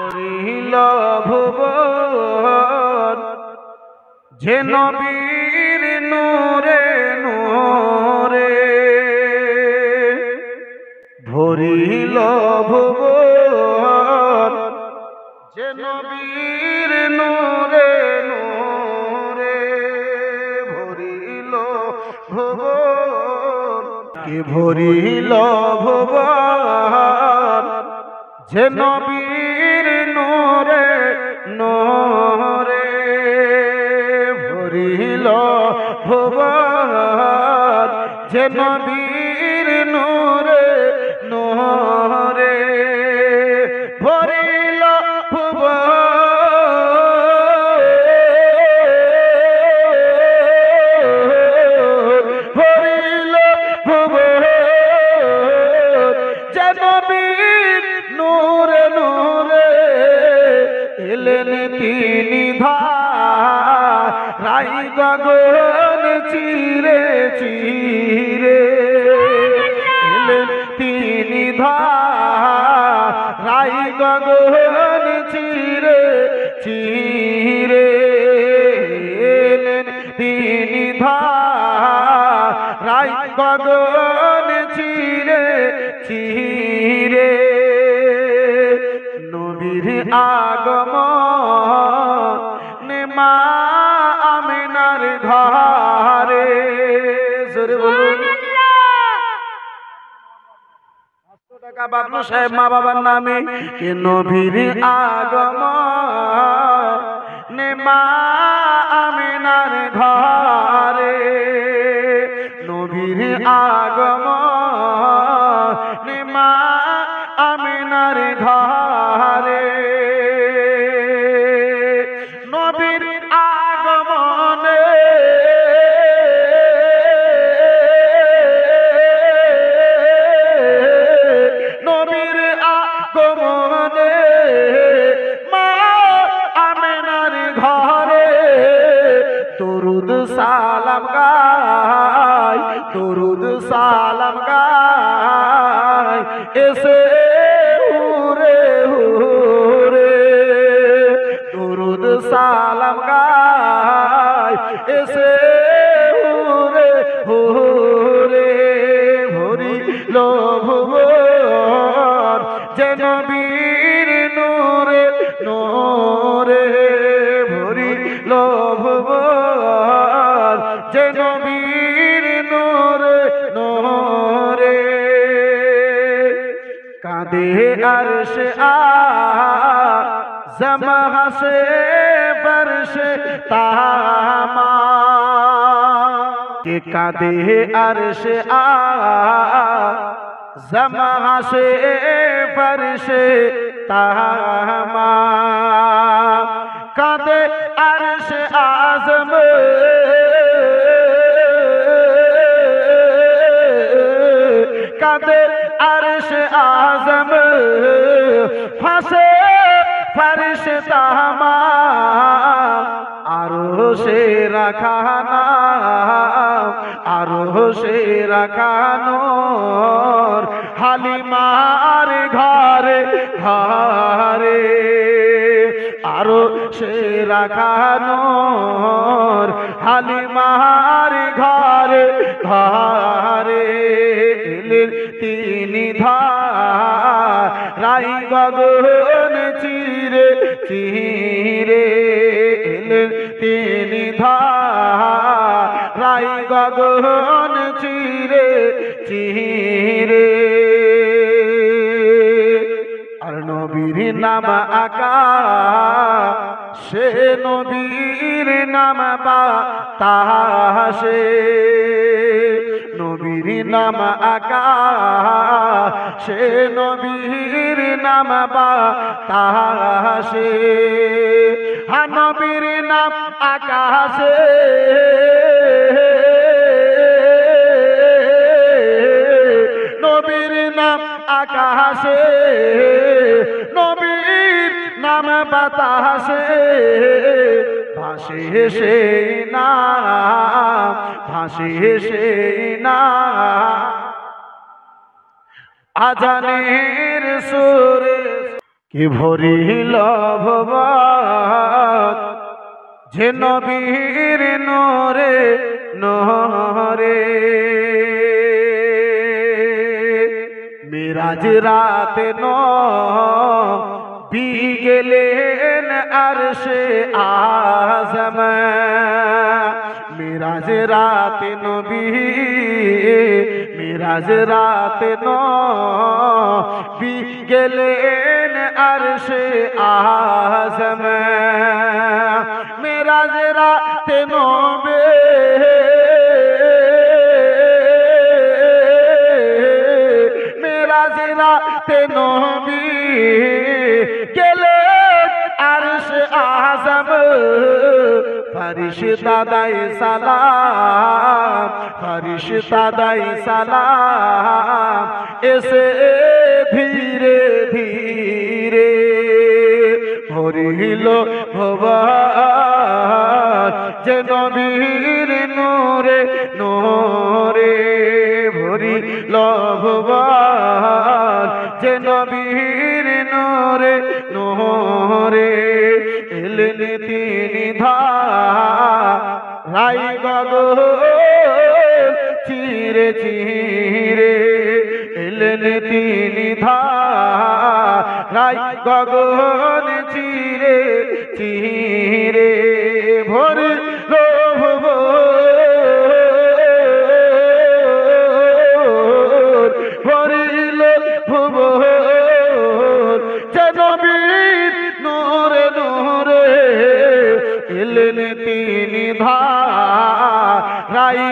ভরিল ভুবন যে নবীর নূরে নূরে, ভরিল ভুবন যে নবীর নূরে নূরে, ভরিল ভুবন কে ভরিল ভুবন যে নবীর নূরে নূরে, ভরিল ভুবন যে নবীর নূরে নূরে, ভরিল ভুবন ভরিল ভুবন যে নবীর নূরে নূরে, এলেন তিনি ধারাই গগন চিরে চিরে, এলেন তিনি ধারাই গগন চিরে চিরে, এলেন তিনি ধারাই গগন চিরে চিরে, নবীর আগমন মা আমিনার ঘরে, জোরে বলুন। 500 টাকা বাবলু সাহেব মা বাবার নামে। কে নবীর আগমন মা আমিনার ঘরে, নবীর আগমন মা আমিনার ঘরে, নবীর আগমনে নবীর আগমনে মা আমিনার ঘরে, দরুদ সালাম গায় দরুদ সালাম গায় এসে হুরে হুরে, দরুদ সালাম গায় এসে হুরে হুরে, ভরিল ভুবন যে নবীর নূরে নূরে, ভরিল ভুবন যে নবীর নূরে নূরে, কাঁদে আরশে আযম হাসে বর্ষে তামা, কে কাঁদে আরশে আযম হাসে বর্ষে তামা, কাঁদে আরশে আযম কাঁদে আরশে আযম ফাঁসে ফরিশতা মা, আরশে রাখা নাম আরশে রাখা নূর হালিমার ঘরে ঘরে, আরশে রাখা নূর হালিমার ঘরে ঘরে, এলেন তিনি ধারাই গগন চিরে চিরে, এলেন তিনি ধারাই গগন চিরে চিরে, আর নবীর নাম আকাশে নবীর নাম বাতাসে, নবীর নাম আকাশে নবীর নাম বাতাসে, হা নবীর নাম আকাশে নবীর নাম আকাশে, নবীর নাম বাতাসে, ভাসে সেই নাম ভাসে সেই নাম, আজানের সুরে কি ভরিল ভুবন যে নবীর নূরে নূরে মিরাজ রাতে নবী গেলেন আরশে আযম মিরাজ রাতে নবী মিরাজ রাতে নবী গেলেন আরশে আযম মিরাজ রাতে নবী মিরাজ রাতে নবী গেলেন আরশে আযম ফরিশতা দাই সালাম ফরিশতা দাই সালাম এসে ধীরে ধীরে ভরিল ভুবন যে নবীর নূরে নূরে ভরিল ভুবন যে নবীর নূরে নূরে এলেন তিনি ধাই গগন চিরে চিরে এলেন তিনি ধাই গগন চিরে চিরে ভরিল ভুবন ভরিল ভুবন যে নবীর নূরে নূরে এলেন তিনি ধাই